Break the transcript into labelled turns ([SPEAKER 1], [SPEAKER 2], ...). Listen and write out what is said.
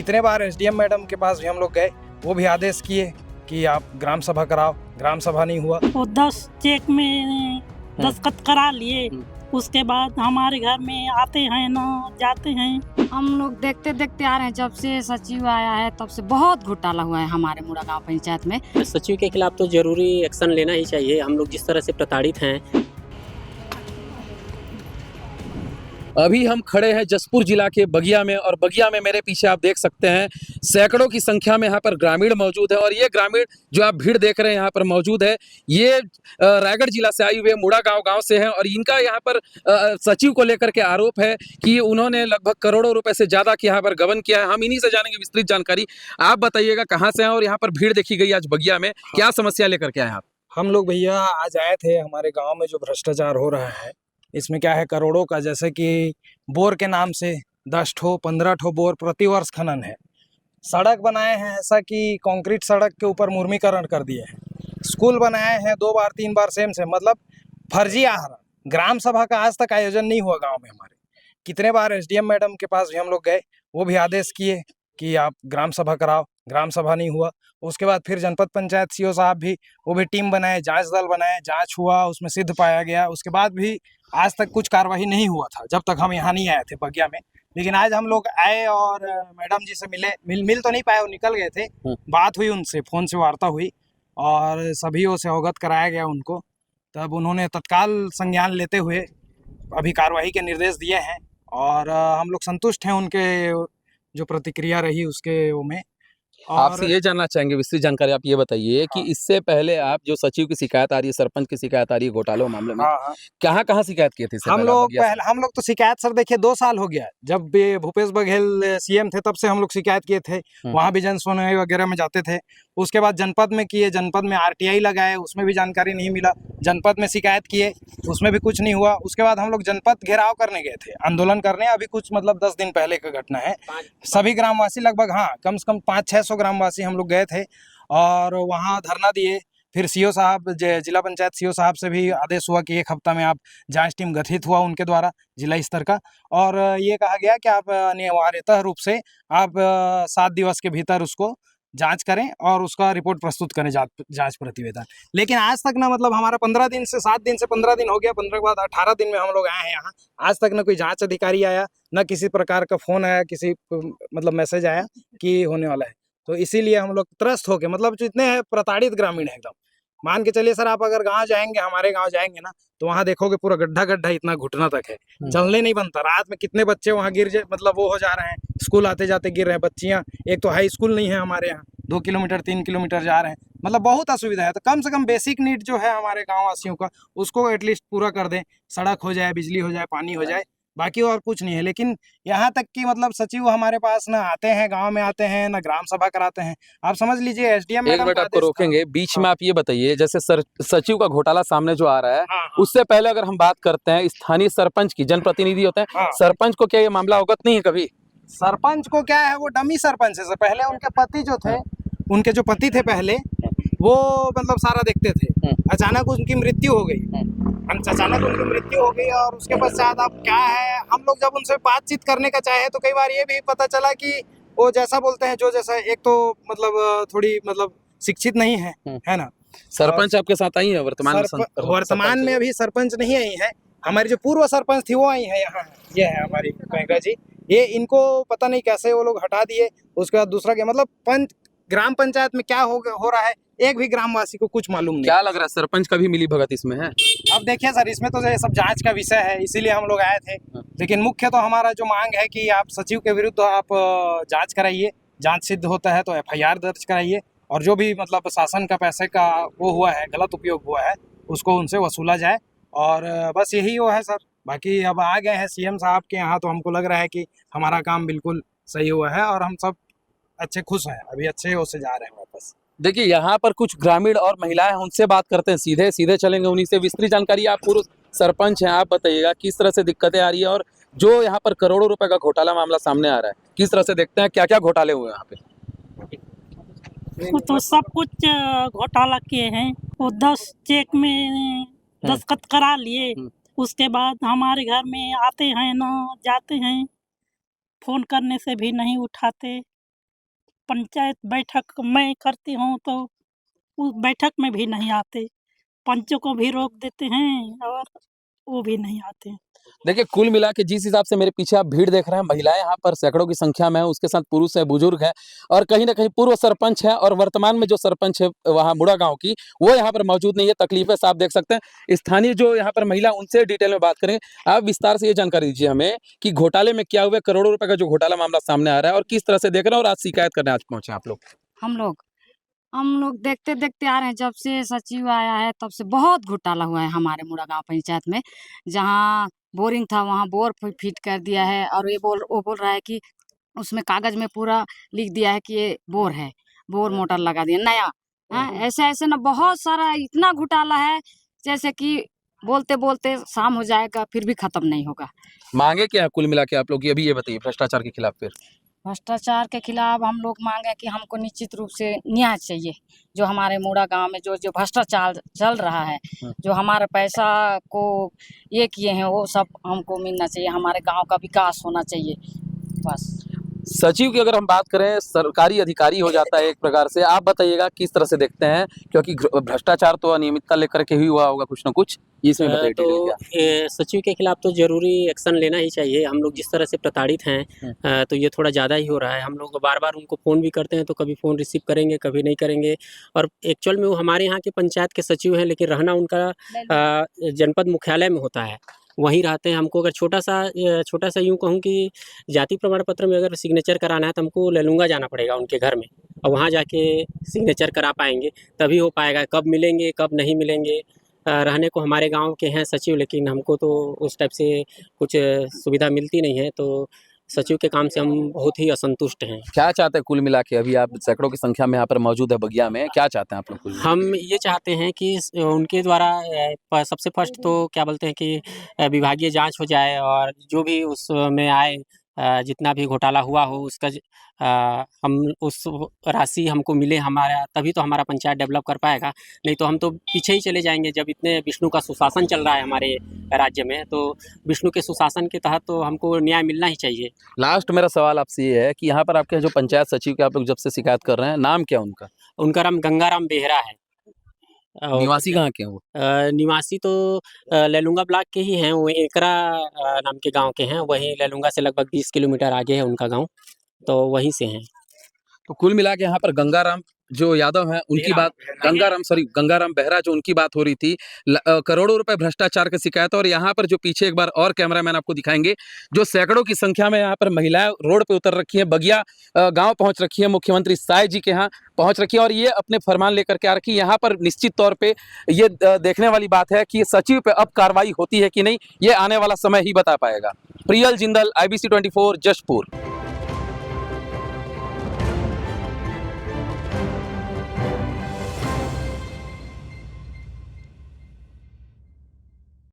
[SPEAKER 1] कितने बार SDM madam के पास भी हम लोग गए, वो भी आदेश किए कि आप ग्राम सभा कराओ, ग्राम सभा नहीं हुआ।
[SPEAKER 2] वो 10 चेक में दस्तखत करा लिए, उसके बाद हमारे घर में आते हैं ना जाते हैं।
[SPEAKER 3] हम लोग देखते देखते आ रहे हैं, जब से सचिव आया है तब से बहुत घोटाला हुआ है हमारे मुड़ा गाँव पंचायत में।
[SPEAKER 4] सचिव के खिलाफ तो जरूरी एक्शन लेना ही चाहिए। हम लोग जिस तरह से प्रताड़ित हैं।
[SPEAKER 5] अभी हम खड़े हैं जसपुर जिला के बगिया में, और बगिया में मेरे पीछे आप देख सकते हैं सैकड़ों की संख्या में यहाँ पर ग्रामीण मौजूद है। और ये ग्रामीण जो आप भीड़ देख रहे हैं यहाँ पर मौजूद है, ये रायगढ़ जिला से आए हुए मुड़ा गांव से हैं। और इनका यहाँ पर सचिव को लेकर के आरोप है कि उन्होंने लगभग करोड़ों रुपए से ज्यादा की यहाँ पर गबन किया है। हम इन्हीं से जानेंगे विस्तृत जानकारी। आप बताइएगा कहाँ से हैं और यहाँ पर भीड़ देखी गई आज बगिया में, क्या समस्या लेकर के आए आप?
[SPEAKER 1] हम लोग भैया आज आए थे, हमारे गांव में जो भ्रष्टाचार हो रहा है इसमें क्या है करोड़ों का, जैसे कि बोर के नाम से 10 ठो 15 ठो बोर प्रतिवर्ष खनन है। सड़क बनाए हैं ऐसा कि कंक्रीट सड़क के ऊपर मुर्मीकरण कर दिए हैं। स्कूल बनाए हैं 2 बार 3 बार सेम मतलब फर्जी आहरण। ग्राम सभा का आज तक आयोजन नहीं हुआ गांव में हमारे। कितने बार एसडीएम मैडम के पास भी हम लोग गए, वो भी आदेश किए कि आप ग्राम सभा कराओ, ग्राम सभा नहीं हुआ। उसके बाद फिर जनपद पंचायत सीओ साहब भी, वो भी टीम बनाए, जांच दल बनाए, जांच हुआ, उसमें सिद्ध पाया गया। उसके बाद भी आज तक कुछ कार्रवाई नहीं हुआ था जब तक हम यहाँ नहीं आए थे बगिया में। लेकिन आज हम लोग आए और मैडम जी से मिल तो नहीं पाए, वो निकल गए थे। बात हुई उनसे, फोन से वार्ता हुई और सभी से अवगत कराया गया उनको। तब उन्होंने तत्काल संज्ञान लेते हुए अभी कार्रवाई के निर्देश दिए हैं और हम लोग संतुष्ट हैं उनके जो प्रतिक्रिया रही उसके वो में।
[SPEAKER 5] आपसे ये जानना चाहेंगे विस्तृत जानकारी। आप ये बताइए कि इससे पहले आप जो सचिव की शिकायत आ रही है, सरपंच की शिकायत आ रही है घोटालों मामले में, कहाँ शिकायत की थी? हम
[SPEAKER 1] लोग तो शिकायत सर देखिए 2 साल हो गया, जब भूपेश बघेल सीएम थे तब से हम लोग शिकायत किए थे। वहाँ भी जन सुनवाई वगैरह में जाते थे। उसके बाद जनपद में किए, जनपद में आरटीआई लगाए, उसमें भी जानकारी नहीं मिला। जनपद में शिकायत किए, उसमें भी कुछ नहीं हुआ। उसके बाद हम लोग जनपद घेराव करने गए थे, आंदोलन करने। अभी कुछ 10 दिन पहले का घटना है। सभी ग्रामवासी लगभग कम से कम 500-600 ग्रामवासी हम लोग गए थे और वहाँ धरना दिए। फिर सीओ साहब, जिला पंचायत सीओ साहब से भी आदेश हुआ कि 1 हफ्ता में आप जांच टीम गठित हुआ उनके द्वारा जिला स्तर का, और ये कहा गया कि आप अनिवार्यतः रूप से आप 7 दिवस के भीतर उसको जांच करें और उसका रिपोर्ट प्रस्तुत करें, जांच प्रतिवेदन। लेकिन आज तक ना हमारा 15 दिन से 7 दिन से 15 दिन हो गया, 15 के बाद 18 दिन में हम लोग आए हैं यहाँ। आज तक ना कोई जांच अधिकारी आया, ना किसी प्रकार का फोन आया, किसी मैसेज आया कि होने वाला है। तो इसीलिए हम लोग त्रस्त हो गए, जो इतने हैं प्रताड़ित ग्रामीण है एकदम। मान के चलिए सर, आप अगर गाँव जाएंगे, हमारे गाँव जाएंगे ना, तो वहाँ देखोगे पूरा गड्ढा इतना घुटना तक है, चलने नहीं बनता। रात में कितने बच्चे वहाँ गिर जाए, वो हो जा रहे हैं, स्कूल आते जाते गिर रहे हैं बच्चियाँ। एक तो हाई स्कूल नहीं है हमारे यहाँ, 2 किलोमीटर 3 किलोमीटर जा रहे हैं, बहुत असुविधा है। तो कम से कम बेसिक नीड जो है हमारे गाँव वासियों का, उसको एटलीस्ट पूरा कर दें। सड़क हो जाए, बिजली हो जाए, पानी हो जाए, बाकी और कुछ नहीं है। लेकिन यहाँ तक कि सचिव हमारे पास ना आते हैं, गांव में आते हैं, ना ग्राम सभा कराते हैं। आप समझ लीजिए एसडीएम
[SPEAKER 5] एक मिनट आपको रोकेंगे बीच में। आप ये बताइए, जैसे सचिव का घोटाला सामने जो आ रहा है, उससे पहले अगर हम बात करते हैं स्थानीय सरपंच की, जनप्रतिनिधि होते हैं, सरपंच को क्या ये मामला अवगत नहीं है कभी?
[SPEAKER 1] सरपंच को क्या है, वो डमी सरपंच है। पहले उनके पति जो थे, उनके जो पति थे पहले, वो सारा देखते थे। अचानक उनकी मृत्यु हो गई, और उसके पश्चात अब क्या है, हम लोग जब उनसे बातचीत करने का चाहे तो कई बार ये भी पता चला कि वो जैसा बोलते हैं, जो जैसा, एक तो थोड़ी शिक्षित नहीं है ना।
[SPEAKER 5] सरपंच आपके साथ आई है
[SPEAKER 1] वर्तमान में अभी सरपंच नहीं आई है। हमारी जो पूर्व सरपंच थी वो आई है यहाँ। ये है हमारी गंगा जी, ये इनको पता नहीं कैसे वो लोग हटा दिए। उसके बाद दूसरा क्या ग्राम पंचायत में क्या हो रहा है, एक भी ग्रामवासी को कुछ मालूम नहीं।
[SPEAKER 5] क्या लग रहा है सरपंच का भी मिली भगत इसमें है?
[SPEAKER 1] अब देखिए सर, इसमें तो ये सब जांच का विषय है, इसीलिए हम लोग आए थे। लेकिन मुख्य तो हमारा जो मांग है कि आप सचिव के विरुद्ध आप जांच कराइए, जांच सिद्ध होता है तो एफआईआर दर्ज कराइए, और जो भी शासन का पैसे का वो हुआ है, गलत उपयोग हुआ है, उसको उनसे वसूला जाए। और बस यही वो है सर। बाकी अब आ गए हैं सीएम साहब के यहाँ, तो हमको लग रहा है कि हमारा काम बिल्कुल सही हुआ है और हम सब अच्छे खुश हैं, अभी अच्छे हो से जा रहे हैं वापस।
[SPEAKER 5] देखिए यहाँ पर कुछ ग्रामीण और महिलाएं, उनसे बात करते हैं, सीधे चलेंगे उन्हीं से विस्तृत जानकारी। आप पूर्व सरपंच हैं, आप बताइएगा किस तरह से दिक्कतें आ रही है, और जो यहाँ पर करोड़ों रुपए का घोटाला मामला सामने आ रहा है, किस तरह से देखते हैं, क्या क्या घोटाले हुए यहाँ पे?
[SPEAKER 2] तो सब कुछ घोटाला किए हैं। वो 10 चेक में दस्तखत करा लिए, उसके बाद हमारे घर में आते हैं ना जाते हैं, फोन करने से भी नहीं उठाते। पंचायत बैठक मैं करती हूँ तो उस बैठक में भी नहीं आते, पंचों को भी रोक देते हैं और वो भी नहीं आते।
[SPEAKER 5] देखिए कुल मिला के जिस हिसाब से मेरे पीछे आप भीड़ देख रहे हैं, महिलाएं यहाँ पर सैकड़ों की संख्या में है, उसके साथ पुरुष है, बुजुर्ग है और कहीं ना कहीं पूर्व सरपंच है और वर्तमान में जो सरपंच है वहाँ मुड़ा गांव की, वो यहाँ पर मौजूद नहीं है। तकलीफें साफ देख सकते हैं। स्थानीय जो यहाँ पर महिला, उनसे डिटेल में बात करेंगे। आप विस्तार से ये जानकारी दीजिए हमें कि घोटाले में क्या हुआ, करोड़ों रुपए का जो घोटाला मामला सामने आ रहा है और किस तरह से देख रहे हैं और आज शिकायत करने आज पहुंचे आप लोग।
[SPEAKER 3] हम लोग देखते देखते आ रहे हैं, जब से सचिव आया है तब से बहुत घोटाला हुआ है हमारे मुड़ा गाँव पंचायत में। जहाँ बोरिंग था वहाँ बोर फिट कर दिया है और वो बोल रहा है कि उसमें कागज में पूरा लिख दिया है कि ये बोर है, बोर मोटर लगा दिया नया। हाँ, ऐसे ऐसे ना बहुत सारा इतना घोटाला है, जैसे कि बोलते बोलते शाम हो जाएगा फिर भी खत्म नहीं होगा।
[SPEAKER 5] मांगे क्या है कुल मिला के आप लोग की? अभी ये बताइए भ्रष्टाचार के खिलाफ। फिर
[SPEAKER 3] भ्रष्टाचार के खिलाफ हम लोग मांगे कि हमको निश्चित रूप से न्याय चाहिए। जो हमारे मुड़ा गांव में जो जो भ्रष्टाचार चल रहा है, जो हमारे पैसा को ये किए हैं, वो सब हमको मिलना चाहिए। हमारे गांव का विकास होना चाहिए बस।
[SPEAKER 5] सचिव की अगर हम बात करें, सरकारी अधिकारी हो जाता है एक प्रकार से। आप बताइएगा किस तरह से देखते हैं, क्योंकि भ्रष्टाचार तो अनियमितता लेकर के ही हुआ होगा कुछ ना कुछ, इसमें बताइए।
[SPEAKER 4] तो सचिव के खिलाफ तो जरूरी एक्शन लेना ही चाहिए। हम लोग जिस तरह से प्रताड़ित हैं तो ये थोड़ा ज़्यादा ही हो रहा है। हम लोग बार बार उनको फ़ोन भी करते हैं तो कभी फ़ोन रिसीव करेंगे, कभी नहीं करेंगे। और एक्चुअल में वो हमारे यहाँ के पंचायत के सचिव हैं, लेकिन रहना उनका जनपद मुख्यालय में होता है, वहीं रहते हैं। हमको अगर छोटा सा यूँ कहूँ कि जाति प्रमाण पत्र में अगर सिग्नेचर कराना है तो हमको लैलूंगा जाना पड़ेगा उनके घर में, और वहाँ जाके सिग्नेचर करा पाएंगे, तभी हो पाएगा। कब मिलेंगे कब नहीं मिलेंगे। रहने को हमारे गांव के हैं सचिव, लेकिन हमको तो उस टाइप से कुछ सुविधा मिलती नहीं है, तो सचिव के काम से हम बहुत ही असंतुष्ट हैं।
[SPEAKER 5] क्या चाहते हैं कुल मिला के? अभी आप सैकड़ों की संख्या में यहाँ पर मौजूद है बगिया में, क्या चाहते हैं आप लोग?
[SPEAKER 4] हम ये चाहते हैं कि उनके द्वारा सबसे फर्स्ट तो क्या बोलते हैं कि विभागीय जांच हो जाए और जो भी उसमें आए, जितना भी घोटाला हुआ हो उसका हम उस राशि हमको मिले हमारा, तभी तो हमारा पंचायत डेवलप कर पाएगा। नहीं तो हम तो पीछे ही चले जाएंगे। जब इतने विष्णु का सुशासन चल रहा है हमारे राज्य में, तो विष्णु के सुशासन के तहत तो हमको न्याय मिलना ही चाहिए।
[SPEAKER 5] लास्ट मेरा सवाल आपसे ये है कि यहाँ पर आपके जो पंचायत सचिव के आप लोग जब से शिकायत कर रहे हैं, नाम क्या उनका?
[SPEAKER 4] उनका नाम गंगाराम बेहरा है।
[SPEAKER 5] निवासी कहाँ के हैं वो?
[SPEAKER 4] निवासी तो लैलूंगा ब्लॉक के ही हैं। वो एकरा नाम के गांव के हैं। वहीं लैलूंगा से लगभग 20 किलोमीटर आगे है उनका गांव, तो वहीं से हैं।
[SPEAKER 5] तो कुल मिला के यहाँ पर गंगाराम जो यादव हैं उनकी बात, गंगाराम बेहरा जो उनकी बात हो रही थी। करोड़ों रुपए भ्रष्टाचार की शिकायत। और यहाँ पर जो पीछे एक बार और कैमरामैन आपको दिखाएंगे, जो सैकड़ों की संख्या में यहाँ पर महिलाएं रोड पे उतर रखी हैं, बगिया गांव पहुंच रखी है, मुख्यमंत्री साय जी के यहाँ पहुंच रखी है और ये अपने फरमान लेकर के आ रखी है। यहाँ पर निश्चित तौर पे ये देखने वाली बात है कि सचिव पे अब कार्रवाई होती है कि नहीं, ये आने वाला समय ही बता पाएगा। प्रियल जिंदल, IBC 24, जशपुर।